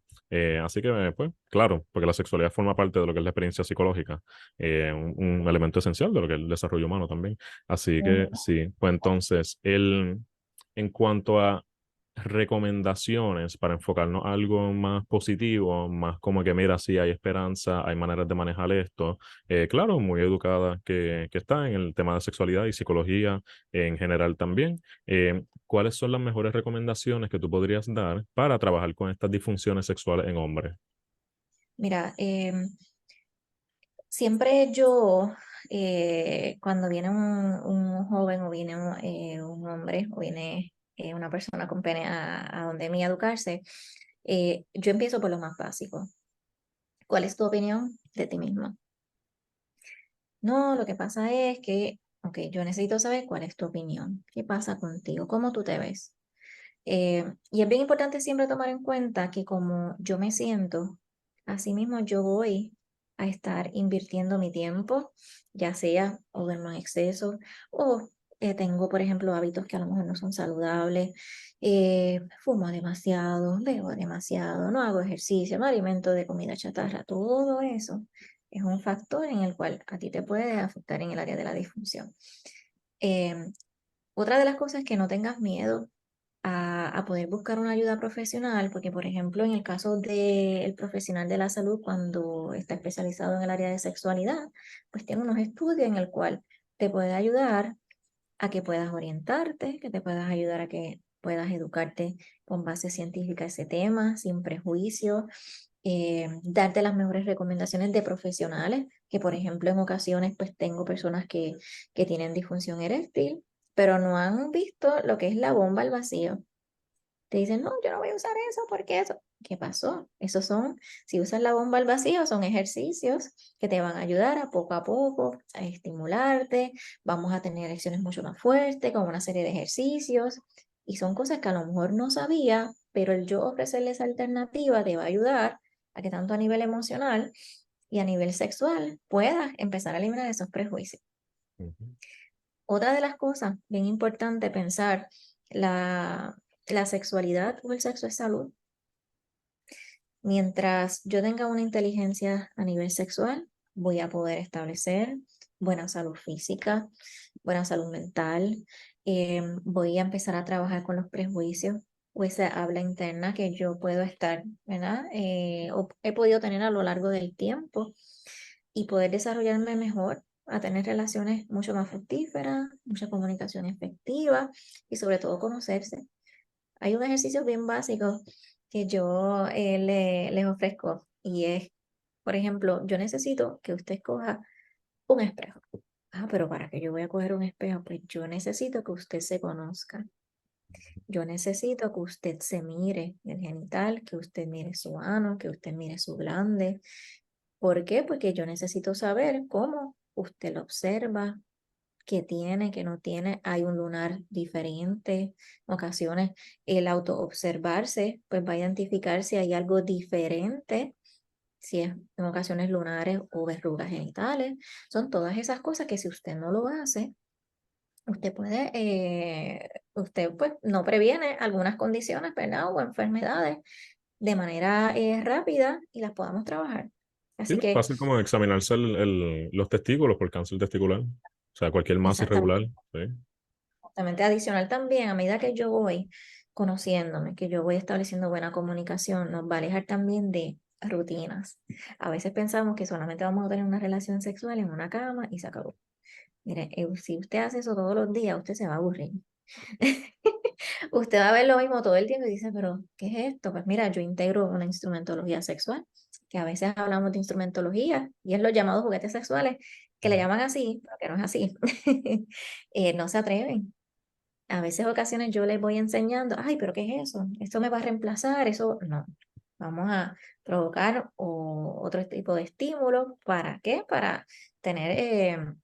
Así que, pues, claro, porque la sexualidad forma parte de lo que es la experiencia psicológica, un elemento esencial de lo que es el desarrollo humano también. Así que sí, pues entonces, en cuanto a recomendaciones para enfocarnos a algo más positivo, más como que mira, sí hay esperanza, hay maneras de manejar esto. Claro, muy educada que está en el tema de sexualidad y psicología en general también. ¿Cuáles son las mejores recomendaciones que tú podrías dar para trabajar con estas disfunciones sexuales en hombres? Mira, siempre yo, cuando viene un joven o viene un hombre o viene una persona con pene a donde mí a educarse, yo empiezo por lo más básico. ¿Cuál es tu opinión de ti mismo? No, lo que pasa es que, ok, yo necesito saber cuál es tu opinión. ¿Qué pasa contigo? ¿Cómo tú te ves? Y es bien importante siempre tomar en cuenta que como yo me siento, así mismo yo voy a estar invirtiendo mi tiempo, ya sea o duermo en exceso o tengo, por ejemplo, hábitos que a lo mejor no son saludables, fumo demasiado, bebo demasiado, no hago ejercicio, me alimento de comida chatarra, todo eso es un factor en el cual a ti te puede afectar en el área de la disfunción. Em, Otra de las cosas es que no tengas miedo a poder buscar una ayuda profesional, porque por ejemplo en el caso del profesional de la salud cuando está especializado en el área de sexualidad, pues tiene unos estudios en el cual te puede ayudar a que puedas orientarte, que te puedas ayudar a que puedas educarte con base científica a ese tema, sin prejuicios, darte las mejores recomendaciones de profesionales, que por ejemplo en ocasiones pues tengo personas que tienen disfunción eréctil, pero no han visto lo que es la bomba al vacío. Te dicen, no, yo no voy a usar eso porque eso. ¿Qué pasó? Esos son, si usas la bomba al vacío, son ejercicios que te van a ayudar a poco, a estimularte. Vamos a tener lecciones mucho más fuertes con una serie de ejercicios. Y son cosas que a lo mejor no sabía, pero el yo ofrecerle esa alternativa te va a ayudar a que tanto a nivel emocional y a nivel sexual puedas empezar a eliminar esos prejuicios. Ujú. Otra de las cosas bien importante pensar, la sexualidad o el sexo es salud. Mientras yo tenga una inteligencia a nivel sexual, voy a poder establecer buena salud física, buena salud mental, voy a empezar a trabajar con los prejuicios o esa habla interna que yo puedo estar, ¿verdad? O he podido tener a lo largo del tiempo y poder desarrollarme mejor, a tener relaciones mucho más fructíferas, mucha comunicación efectiva y sobre todo conocerse. Hay un ejercicio bien básico que yo les ofrezco y es, por ejemplo, yo necesito que usted escoja un espejo. Ah, pero ¿para qué yo voy a coger un espejo? Pues yo necesito que usted se conozca. Yo necesito que usted se mire el genital, que usted mire su ano, que usted mire su glande. ¿Por qué? Porque yo necesito saber cómo usted lo observa, qué tiene, qué no tiene. Hay un lunar diferente. En ocasiones, el autoobservarse, pues va a identificar si hay algo diferente, si es en ocasiones lunares o verrugas genitales. Son todas esas cosas que si usted no lo hace, usted pues no previene algunas condiciones, ¿verdad? O enfermedades de manera rápida y las podamos trabajar. Sí, Así no, que, fácil como examinarse los testículos por cáncer testicular. O sea, cualquier masa irregular. exactamente. Sí. Exactamente, adicional también, a medida que yo voy conociéndome, que yo voy estableciendo buena comunicación, nos va a alejar también de rutinas. A veces pensamos que solamente vamos a tener una relación sexual en una cama y se acabó. Mire, si usted hace eso todos los días, usted se va a aburrir. Usted va a ver lo mismo todo el tiempo y dice, pero ¿qué es esto? Pues mira, yo integro una instrumentología sexual, que a veces hablamos de instrumentología y es los llamados juguetes sexuales, que le llaman así, pero que no es así. No se atreven. A veces, ocasiones yo les voy enseñando, ay, pero ¿qué es eso? ¿Esto me va a reemplazar? Eso no. Vamos a provocar otro tipo de estímulo. ¿Para qué? Para tener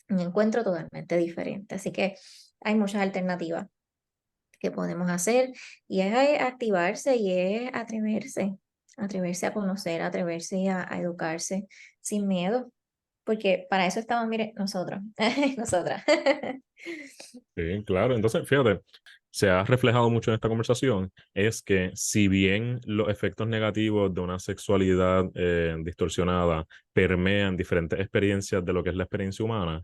un encuentro totalmente diferente. Así que hay muchas alternativas que podemos hacer y es activarse y es atreverse a conocer, atreverse a educarse sin miedo, porque para eso estamos, mire, nosotros, nosotras. Sí, claro. Entonces, fíjate, se ha reflejado mucho en esta conversación, es que si bien los efectos negativos de una sexualidad distorsionada permean diferentes experiencias de lo que es la experiencia humana,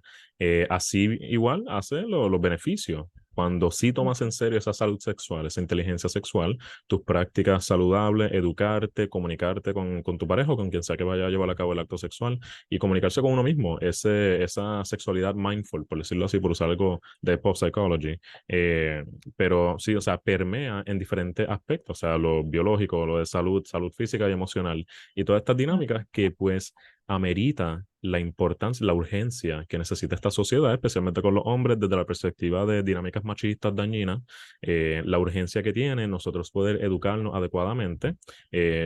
así igual hace los beneficios. Cuando sí tomas en serio esa salud sexual, esa inteligencia sexual, tus prácticas saludables, educarte, comunicarte con tu pareja o con quien sea que vaya a llevar a cabo el acto sexual y comunicarse con uno mismo, esa sexualidad mindful, por decirlo así, por usar algo de pop psychology, eh, pero sí, o sea, permea en diferentes aspectos, o sea, lo biológico, lo de salud, salud física y emocional, y todas estas dinámicas que pues amerita la importancia, la urgencia que necesita esta sociedad, especialmente con los hombres, desde la perspectiva de dinámicas machistas dañinas, la urgencia que tiene nosotros poder educarnos adecuadamente.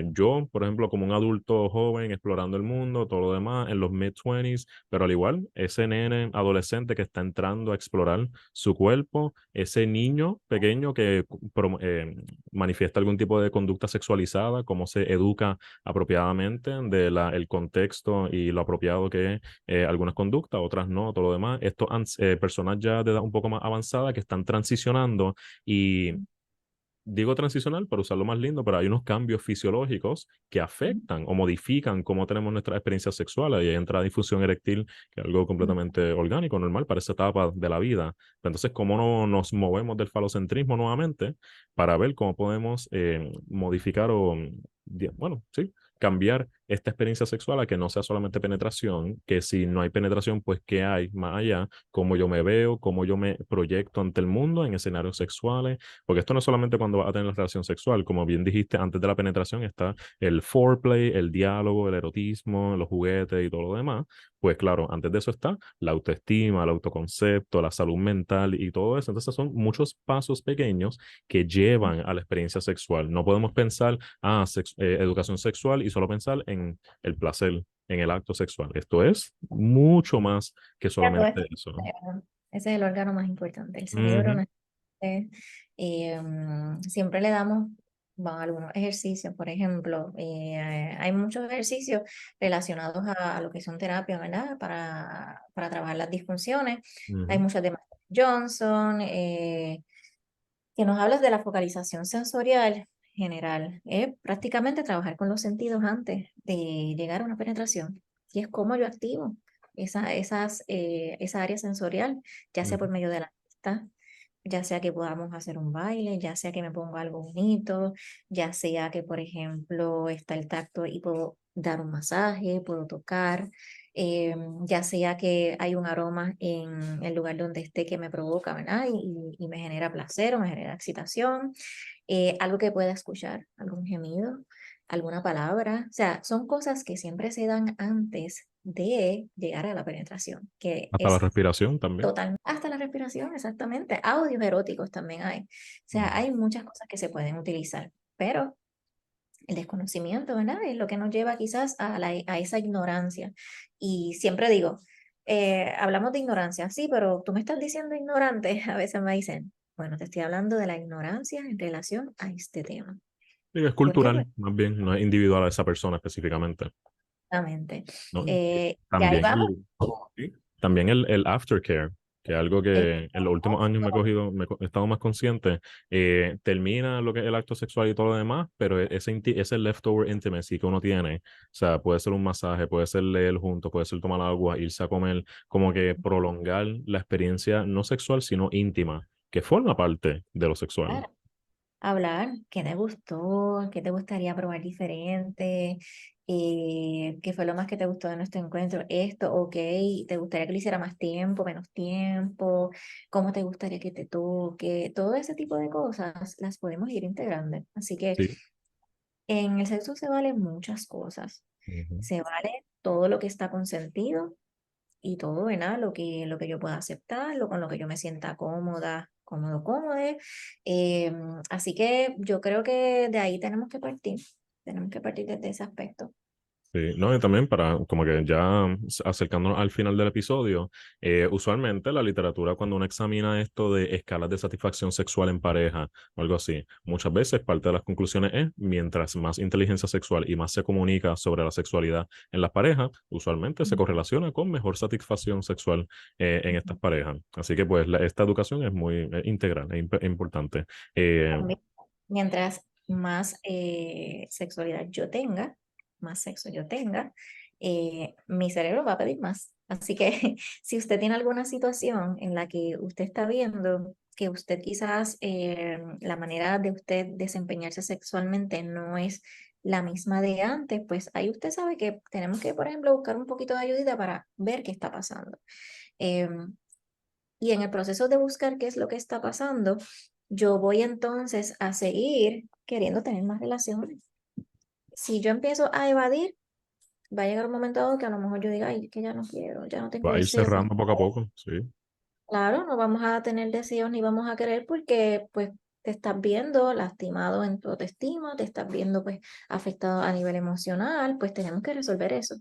Yo, por ejemplo, como un adulto joven explorando el mundo, todo lo demás, en los mid-20s, pero al igual, ese nene adolescente que está entrando a explorar su cuerpo, ese niño pequeño que manifiesta algún tipo de conducta sexualizada, cómo se educa apropiadamente el contexto y lo apropiado que es algunas conductas, otras no, todo lo demás. Estos personas ya de edad un poco más avanzada que están transicionando y digo transicional para usarlo más lindo, pero hay unos cambios fisiológicos que afectan o modifican cómo tenemos nuestras experiencias sexuales y ahí entra la disfunción eréctil, que es algo completamente orgánico, normal para esa etapa de la vida. Pero entonces, ¿cómo no nos movemos del falocentrismo nuevamente para ver cómo podemos modificar o, bueno, sí, cambiar esta experiencia sexual a que no sea solamente penetración, que si no hay penetración, pues qué hay más allá, cómo yo me veo, cómo yo me proyecto ante el mundo en escenarios sexuales, porque esto no es solamente cuando vas a tener la relación sexual, como bien dijiste, antes de la penetración está el foreplay, el diálogo, el erotismo, los juguetes y todo lo demás. Pues claro, antes de eso está la autoestima, el autoconcepto, la salud mental y todo eso. Entonces son muchos pasos pequeños que llevan a la experiencia sexual. No podemos pensar, educación sexual y solo pensar en el placer, en el acto sexual. Esto es mucho más que Ya todo solamente esto, eso, ¿no? ese es el órgano más importante, el cerebro. Ujú, Siempre le damos algunos ejercicios, por ejemplo, hay muchos ejercicios relacionados a lo que son terapias, ¿verdad? Para trabajar las disfunciones. Hay ujú. muchas de Master Johnson, que nos hablas de la focalización sensorial general. Es prácticamente trabajar con los sentidos antes de llegar a una penetración. Y es cómo yo activo esa área sensorial, ya sea por Ujú. medio de la vista, ya sea que podamos hacer un baile, ya sea que me ponga algo bonito, ya sea que, por ejemplo, está el tacto y puedo dar un masaje, puedo tocar, ya sea que hay un aroma en el lugar donde esté que me provoca, ¿verdad? Y me genera placer o me genera excitación, algo que pueda escuchar, algún gemido, alguna palabra, o sea, son cosas que siempre se dan antes de llegar a la penetración, que Hasta la es respiración también. total, hasta la respiración, exactamente. Audios eróticos también hay. O sea, Ujú. hay muchas cosas que se pueden utilizar, pero el desconocimiento, ¿verdad? Es lo que nos lleva quizás a esa ignorancia. Y siempre digo, hablamos de ignorancia, sí, pero tú me estás diciendo ignorante. A veces me dicen, bueno, te estoy hablando de la ignorancia en relación a este tema. Sí, es ¿Por qué? Pues, cultural, más bien, no es individual a esa persona específicamente, exactamente. ¿no? Y ahí También vamos. sí, también el aftercare, que es algo El- que en los últimos años me he cogido, he estado más consciente. Termina lo que es el acto sexual y todo lo demás, pero ese leftover intimacy que uno tiene, o sea, puede ser un masaje, puede ser leer juntos, puede ser tomar agua, irse a comer, como que prolongar la experiencia no sexual, sino íntima, que forma parte de lo sexual. hablar, qué te gustó, qué te gustaría probar diferente, qué fue lo más que te gustó de nuestro encuentro, esto, ok, te gustaría que lo hiciera más tiempo, menos tiempo, cómo te gustaría que te toque, todo ese tipo de cosas las podemos ir integrando. Así que Sí. en el sexo se valen muchas cosas, Ujú. se vale todo lo que está consentido y todo, ¿verdad? Lo que yo pueda aceptar, con lo que yo me sienta cómoda, cómode. Así que yo creo que de ahí tenemos que partir desde ese aspecto. Sí, no, y también para, como que ya acercándonos al final del episodio, usualmente la literatura cuando uno examina esto de escalas de satisfacción sexual en pareja o algo así, muchas veces parte de las conclusiones es, mientras más inteligencia sexual y más se comunica sobre la sexualidad en las parejas, usualmente se correlaciona con mejor satisfacción sexual en estas parejas. Así que pues esta educación es muy integral, es importante. Eh, También, mientras más sexualidad yo tenga, más sexo yo tenga, mi cerebro va a pedir más. Así que si usted tiene alguna situación en la que usted está viendo que usted quizás la manera de usted desempeñarse sexualmente no es la misma de antes, pues ahí usted sabe que tenemos que, por ejemplo, buscar un poquito de ayuda para ver qué está pasando. Em, y en el proceso de buscar qué es lo que está pasando, yo voy entonces a seguir queriendo tener más relaciones. Si yo empiezo a evadir, va a llegar un momento dado que a lo mejor yo diga, ay, que ya no quiero, ya no tengo Va a ir deseos. cerrando poco a poco, sí. Claro, no vamos a tener deseos ni vamos a querer porque pues te estás viendo lastimado en tu autoestima, te estás viendo pues afectado a nivel emocional, pues tenemos que resolver eso.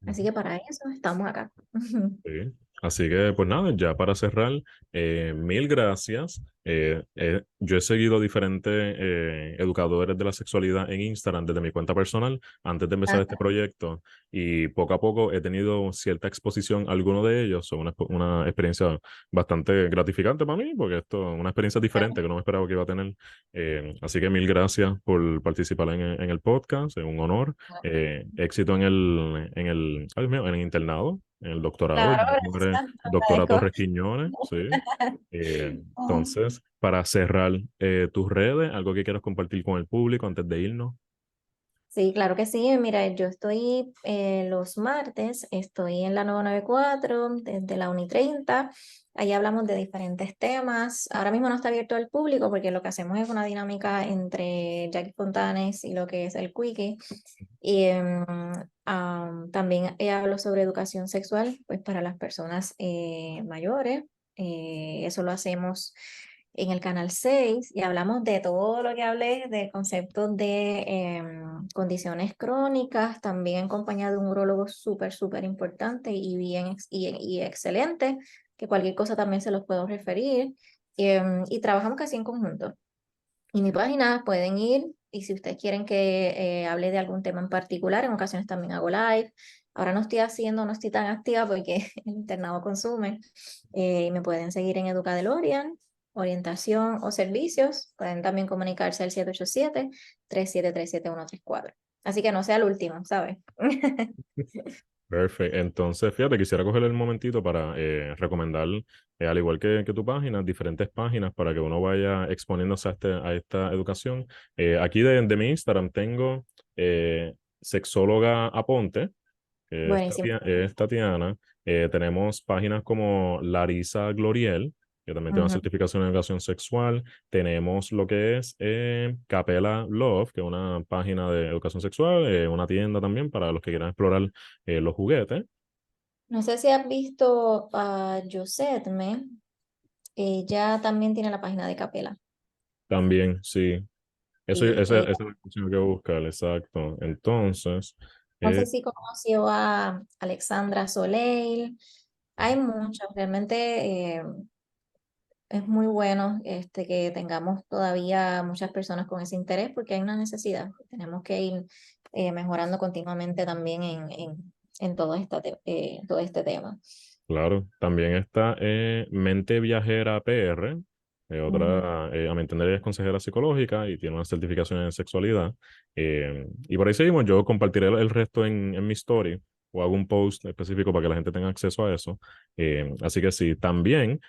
Así que para eso estamos acá. Sí. Así que, pues nada, ya para cerrar, mil gracias. Yo he seguido diferentes educadores de la sexualidad en Instagram desde mi cuenta personal antes de empezar este proyecto y poco a poco he tenido cierta exposición a algunos de ellos. Son una experiencia bastante gratificante para mí porque esto es una experiencia diferente que no me esperaba que iba a tener. Así que mil gracias por participar en el podcast, es un honor. Éxito ay, Dios mío, en el internado, en el doctorado. Claro, Ya tú gracias, eres te doctora agradezco. Torres Quiñones, sí. Entonces, para cerrar tus redes, algo que quieras compartir con el público antes de irnos. Sí, claro que sí. Mira, yo estoy los martes, estoy en la 994 desde la 1:30. Ahí hablamos de diferentes temas. Ahora mismo no está abierto al público porque lo que hacemos es una dinámica entre Jackie Fontanes y lo que es el Quickie. Y también hablo sobre educación sexual, pues para las personas mayores. Eso lo hacemos en el canal 6 y hablamos de todo lo que hablé, de conceptos de condiciones crónicas, también acompañado de un urólogo súper, súper importante y bien y excelente, que cualquier cosa también se los puedo referir. Y trabajamos casi en conjunto. Y mi página pueden ir y si ustedes quieren que hable de algún tema en particular, en ocasiones también hago live. Ahora no estoy haciendo, no estoy tan activa porque el internado consume. Y me pueden seguir en Educadelorian, orientación o servicios. Pueden también comunicarse al 787-373-7134. Así que no sea el último, ¿sabes? Perfecto. Entonces, fíjate, quisiera coger el momentito para recomendar, al igual que tu página, diferentes páginas para que uno vaya exponiéndose a esta educación. Aquí de mi Instagram tengo Sexóloga Aponte, Buenísimo. es Tatiana. Tenemos páginas como Larisa Gloriel, que también tiene una Ujú. certificación en educación sexual. Tenemos lo que es Capella Love, que es una página de educación sexual, una tienda también para los que quieran explorar los juguetes. No sé si has visto a Josetme, ella también tiene la página de Capela. También, sí. Sí, Esa es la función que buscar, exacto. Entonces, no sé eh, si conoció a Alexandra Soleil. Hay muchos, realmente es muy bueno que tengamos todavía muchas personas con ese interés porque hay una necesidad. Tenemos que ir mejorando continuamente también en todo este tema. claro, también está Mente Viajera PR, Ujú. otra, a mi entender, ella es consejera psicológica y tiene una certificación en sexualidad. Y por ahí seguimos, yo compartiré el resto en mi story o hago un post específico para que la gente tenga acceso a eso. Así que sí, también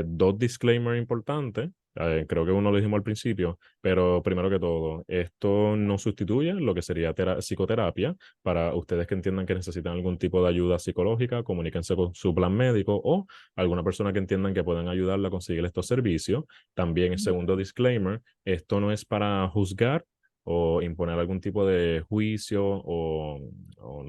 dos disclaimers importantes. Creo que uno lo dijimos al principio, pero primero que todo, esto no sustituye lo que sería psicoterapia. Para ustedes que entiendan que necesitan algún tipo de ayuda psicológica, comuníquense con su plan médico o alguna persona que entiendan que pueden ayudarla a conseguir estos servicios. También, el segundo disclaimer, esto no es para juzgar o imponer algún tipo de juicio o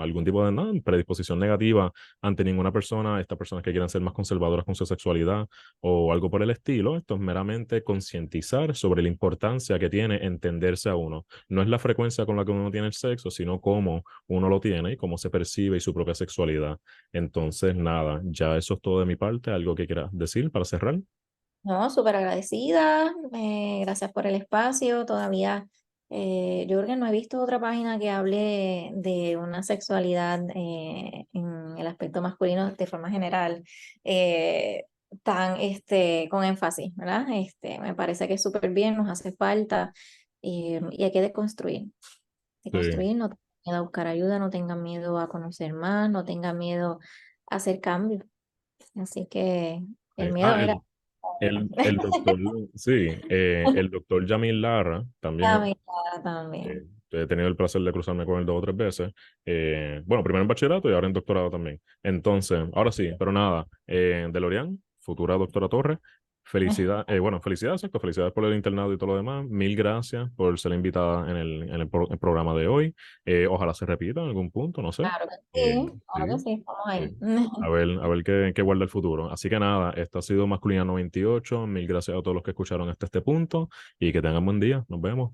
algún tipo de predisposición negativa ante ninguna persona, estas personas que quieran ser más conservadoras con su sexualidad o algo por el estilo. Esto es meramente concientizar sobre la importancia que tiene entenderse a uno. No es la frecuencia con la que uno tiene el sexo, sino cómo uno lo tiene y cómo se percibe y su propia sexualidad. Entonces, nada, ya eso es todo de mi parte. ¿Algo que quieras decir para cerrar? No, súper agradecida. Gracias por el espacio. Todavía, yo creo que no he visto otra página que hable de una sexualidad en el aspecto masculino de forma general, tan con énfasis, ¿verdad? Me parece que es súper bien, nos hace falta y hay que deconstruir. Sí, Deconstruir, no tengan miedo a buscar ayuda, no tengan miedo a conocer más, no tengan miedo a hacer cambios. Así que sí. el miedo, mira. El doctor, sí, el doctor Jamil Lara A también. mi cara también. He tenido el placer de cruzarme con él 2 o 3 veces. Bueno, primero en bachillerato y ahora en doctorado también. Entonces, ahora sí, pero nada, Delorian, futura doctora Torres, bueno, felicidades, exacto, felicidades por el internado y todo lo demás. Mil gracias por ser invitada el programa de hoy. Ojalá se repita en algún punto, no sé. Claro que Sí, sí, estamos sí. ahí. A ver qué guarda el futuro. Así que nada, esto ha sido Masculina 98. Mil gracias a todos los que escucharon hasta este punto y que tengan buen día. Nos vemos.